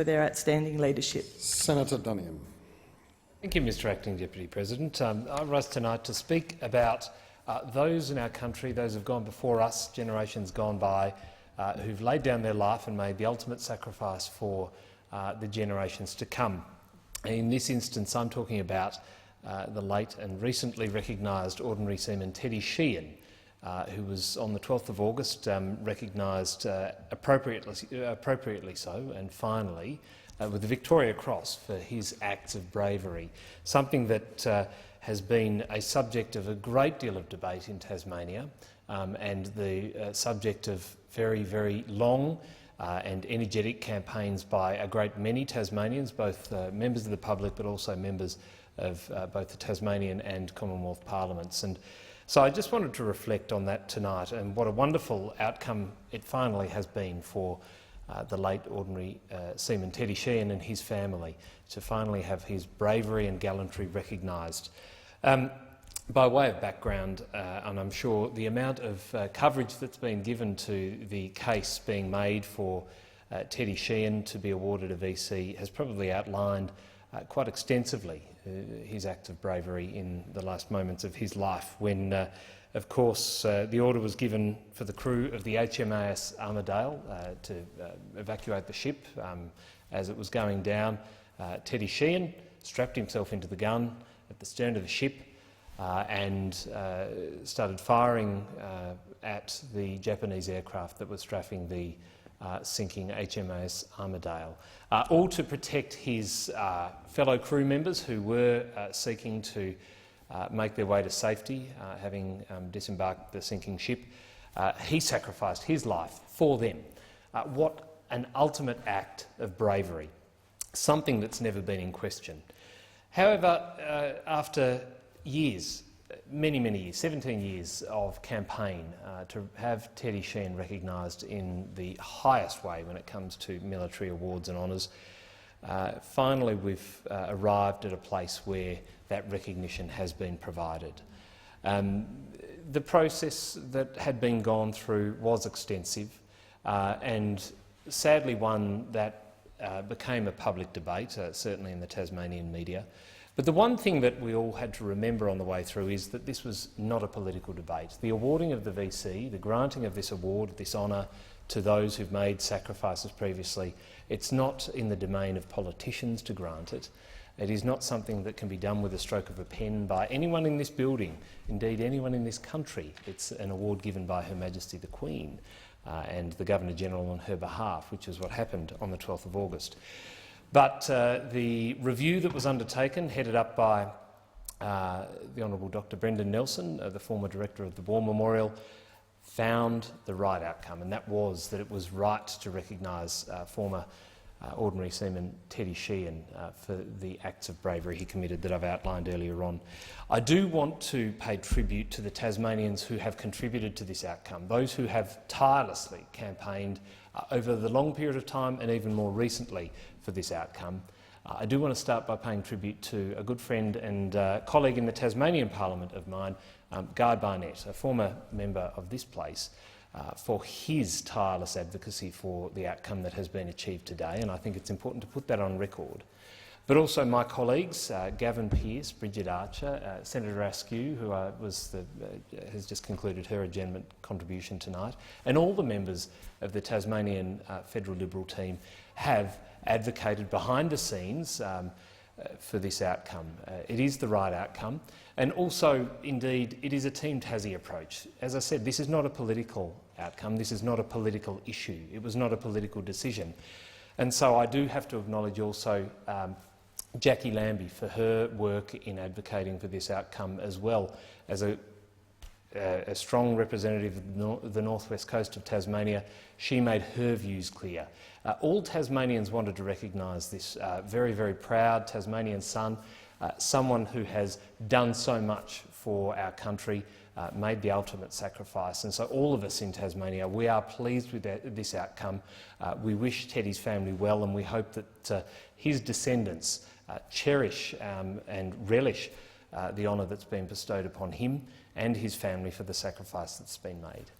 for their outstanding leadership. Senator Duniam. Thank you, Mr Acting Deputy President. I rise tonight to speak about those in our country, those who've gone before us, generations gone by, who've laid down their life and made the ultimate sacrifice for the generations to come. In this instance, I'm talking about the late and recently recognised Ordinary Seaman Teddy Sheean, who was on the 12th of August recognised appropriately so, and finally with the Victoria Cross for his acts of bravery, something that has been a subject of a great deal of debate in Tasmania and the subject of very, very long and energetic campaigns by a great many Tasmanians, both members of the public but also members of both the Tasmanian and Commonwealth parliaments. And so I just wanted to reflect on that tonight and what a wonderful outcome it finally has been for the late Ordinary Seaman Teddy Sheean and his family to finally have his bravery and gallantry recognised. By way of background, and I'm sure the amount of coverage that's been given to the case being made for Teddy Sheean to be awarded a VC has probably outlined quite extensively his act of bravery in the last moments of his life when, of course, the order was given for the crew of the HMAS Armidale to evacuate the ship as it was going down. Teddy Sheean strapped himself into the gun at the stern of the ship and started firing at the Japanese aircraft that was strafing the sinking HMAS Armidale, all to protect his fellow crew members who were seeking to make their way to safety, having disembarked the sinking ship. He sacrificed his life for them. What an ultimate act of bravery, something that's never been in question. However, after years, many years, 17 years of campaign to have Teddy Sheean recognised in the highest way when it comes to military awards and honours, finally we've arrived at a place where that recognition has been provided. The process that had been gone through was extensive and sadly one that became a public debate, certainly in the Tasmanian media. But the one thing that we all had to remember on the way through is that this was not a political debate. The awarding of the VC, the granting of this award, this honour to those who've made sacrifices previously, it's not in the domain of politicians to grant it. It is not something that can be done with a stroke of a pen by anyone in this building, indeed anyone in this country. It's an award given by Her Majesty the Queen and the Governor-General on her behalf, which is what happened on the 12th of August. But the review that was undertaken, headed up by the Honourable Dr Brendan Nelson, the former Director of the War Memorial, found the right outcome, and that was that it was right to recognise former Ordinary Seaman Teddy Sheean for the acts of bravery he committed that I've outlined earlier on. I do want to pay tribute to the Tasmanians who have contributed to this outcome, those who have tirelessly campaigned over the long period of time and even more recently for this outcome. I do want to start by paying tribute to a good friend and colleague in the Tasmanian Parliament of mine, Guy Barnett, a former member of this place, for his tireless advocacy for the outcome that has been achieved today, and I think it's important to put that on record. But also my colleagues, Gavin Pearce, Bridget Archer, Senator Askew, who has just concluded her adjournment contribution tonight, and all the members of the Tasmanian Federal Liberal team have advocated behind the scenes for this outcome. It is the right outcome, and also, indeed, it is a Team Tassie approach. As I said, this is not a political outcome, this is not a political issue, it was not a political decision. And so I do have to acknowledge also Jackie Lambie for her work in advocating for this outcome as well. As a strong representative of the northwest coast of Tasmania, she made her views clear. All Tasmanians wanted to recognise this very, very proud Tasmanian son, someone who has done so much for our country, made the ultimate sacrifice. And so all of us in Tasmania, we are pleased with this outcome. We wish Teddy's family well, and we hope that his descendants cherish and relish the honour that's been bestowed upon him and his family for the sacrifice that's been made.